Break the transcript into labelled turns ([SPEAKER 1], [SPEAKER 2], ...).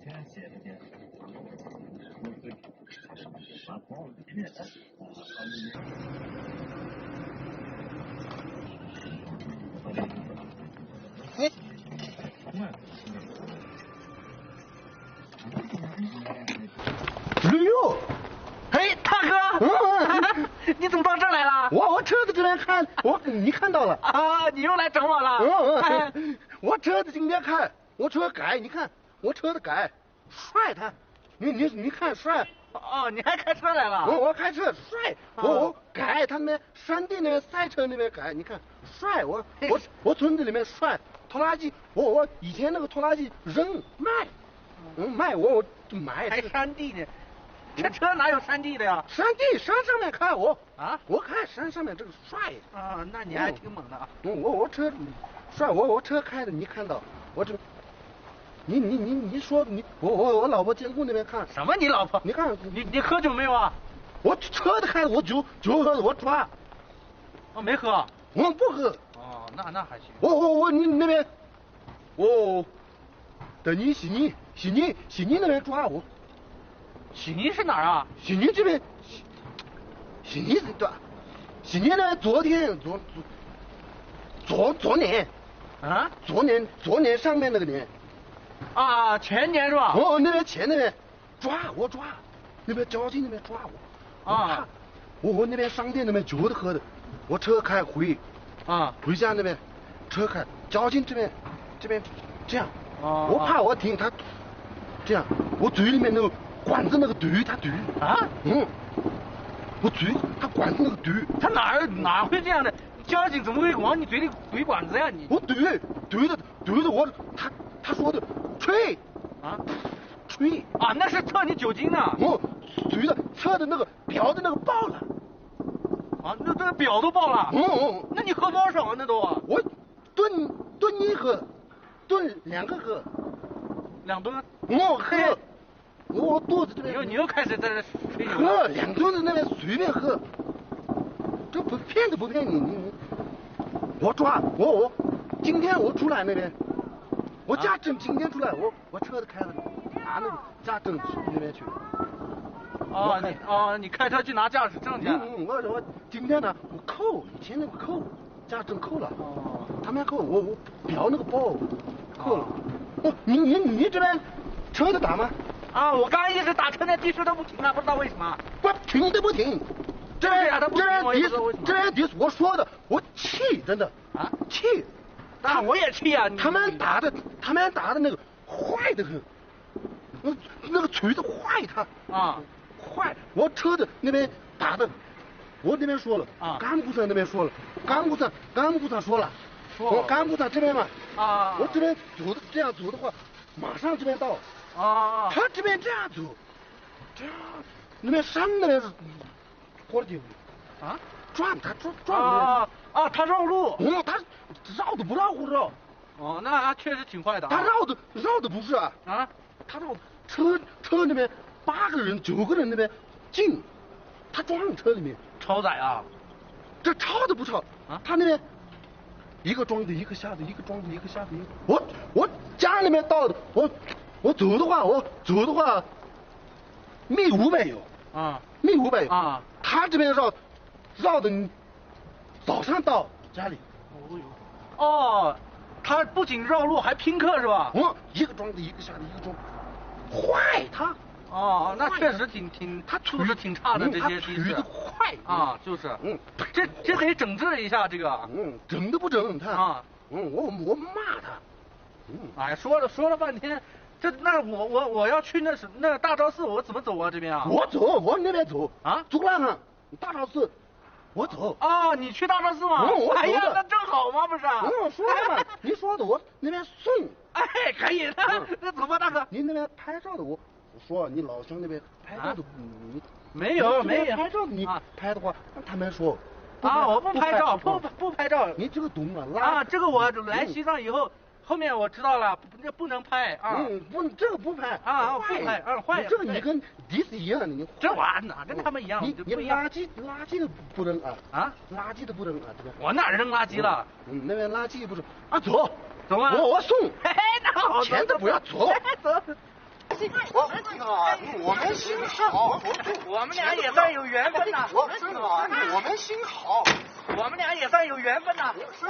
[SPEAKER 1] 哎，
[SPEAKER 2] 驴友，
[SPEAKER 1] 哎，大哥，你怎么到这儿来了？
[SPEAKER 2] 我车子这边看，你看到了
[SPEAKER 1] 啊，你又来整我了。
[SPEAKER 2] 我车子今天看，我车改，你看我车子改，帅他，你看帅。
[SPEAKER 1] 哦，你还开车来了？
[SPEAKER 2] 我开车帅，我改他们山地那边赛车那边改，你看帅，我村子里面帅，拖拉机我以前那个拖拉机扔卖，卖我买。
[SPEAKER 1] 还山地呢？这车哪有山地的呀？
[SPEAKER 2] 山上面开我开山上面这个帅
[SPEAKER 1] 啊，那你还挺猛的啊。
[SPEAKER 2] 我车帅，我车开的你看到我这。你说我老婆监控那边看
[SPEAKER 1] 什么？你老婆？
[SPEAKER 2] 你看
[SPEAKER 1] 你喝酒没有啊？
[SPEAKER 2] 我车子开的，我酒喝的，我抓。
[SPEAKER 1] 我没喝。
[SPEAKER 2] 我不喝。
[SPEAKER 1] 哦，那还行。
[SPEAKER 2] 我你那边，等你悉尼那边抓我。
[SPEAKER 1] 悉尼是哪儿啊？
[SPEAKER 2] 悉尼这边，悉尼是抓，悉尼那边昨年
[SPEAKER 1] 啊？
[SPEAKER 2] 昨年上面那个年。
[SPEAKER 1] 啊，前年是吧？
[SPEAKER 2] 那边前那边我抓，那边交警那边抓我。
[SPEAKER 1] 啊，
[SPEAKER 2] 我那边商店那边酒的喝的，我车开回家那边，车开交警这边这样，我怕我停他，这样我嘴里面那个管子那个怼他怼
[SPEAKER 1] 啊，
[SPEAKER 2] 我嘴他管子那个怼，
[SPEAKER 1] 他哪会这样的？交警怎么会往你嘴里怼管子呀？你
[SPEAKER 2] 我怼的我他说的吹
[SPEAKER 1] 啊，那是测你酒精呢。
[SPEAKER 2] 我怼的测的那个表的那个爆了。
[SPEAKER 1] 啊，那这个表都爆了。那你喝多少啊？那都
[SPEAKER 2] 我吨一喝，吨2个喝
[SPEAKER 1] ，2吨。
[SPEAKER 2] 我喝，我肚子这边。
[SPEAKER 1] 你又开始在这吹牛。
[SPEAKER 2] 喝2吨的那边随便喝，这不骗都不骗你。我抓我今天我出来那边，我家政今天出来，我车子开了，拿那个家政那边去。
[SPEAKER 1] 你开车去拿驾驶证去。
[SPEAKER 2] 我今天呢，我扣以前那个扣，驾驶证扣了。他们扣我表那个包扣了。你这边车子打吗？
[SPEAKER 1] 啊，我刚一直打车，那的士都不停了，不知道为什么。
[SPEAKER 2] 不停都不停。这边的我说的，我气真的
[SPEAKER 1] 啊
[SPEAKER 2] 气。
[SPEAKER 1] 那我也气啊！
[SPEAKER 2] 他们打的那个坏的很，那个锤子坏他坏。我车子那边打的，我那边说了干部长那边说了，干部长说了，我干部长这边嘛我这边这样走的话，马上这边到他这边这样走，这样那边山那边是过了地方转
[SPEAKER 1] 他绕路。
[SPEAKER 2] 他绕的不绕胡绕。
[SPEAKER 1] 那确实挺坏的。
[SPEAKER 2] 他绕的不是他绕车那边8个人9个人那边进，他撞车里面
[SPEAKER 1] 超载啊！
[SPEAKER 2] 这超的不超他那边一个装的一个下的，一个装的一个下的。我家里面到的，我走的话密500有密500有他这边绕的早上到家里。
[SPEAKER 1] 他不仅绕路还拼客是吧？
[SPEAKER 2] 一个装的一个下的，一个装坏他。
[SPEAKER 1] 那确实挺他素质挺差的这些的士。
[SPEAKER 2] 坏
[SPEAKER 1] 就是。这得整治一下这个。
[SPEAKER 2] 整都不整他我骂他。
[SPEAKER 1] 哎，说了半天，那我要去那大昭寺，我怎么走啊？这边
[SPEAKER 2] 我走，我那边走走浪啊，大昭寺。我走
[SPEAKER 1] 你去大昭寺吗？哎呀，那正好嘛，不是？
[SPEAKER 2] 说了嘛，你说的我那边送。
[SPEAKER 1] 哎，可以，那走吧，大哥。
[SPEAKER 2] 您那边拍照的我说你老乡那边拍照的你
[SPEAKER 1] 没有
[SPEAKER 2] 拍照的你拍的话，他们说
[SPEAKER 1] 我不拍照，不拍照。
[SPEAKER 2] 你这个懂了
[SPEAKER 1] 这个我来西藏以后。后面我知道了，不能拍
[SPEAKER 2] 这个不拍
[SPEAKER 1] 不拍坏。
[SPEAKER 2] 这个你跟迪斯一样，你
[SPEAKER 1] 这玩意哪跟他们一样？
[SPEAKER 2] 你垃圾都不扔垃圾都不扔这边
[SPEAKER 1] 我哪扔垃圾了？
[SPEAKER 2] 那边垃圾不是走
[SPEAKER 1] 吗？
[SPEAKER 2] 我送，
[SPEAKER 1] 那好，
[SPEAKER 2] 钱都不要走。我们心好，
[SPEAKER 1] 我们俩也算有缘分呐。
[SPEAKER 2] 我们心好，
[SPEAKER 1] 我们俩也算有缘分呐。
[SPEAKER 2] 是。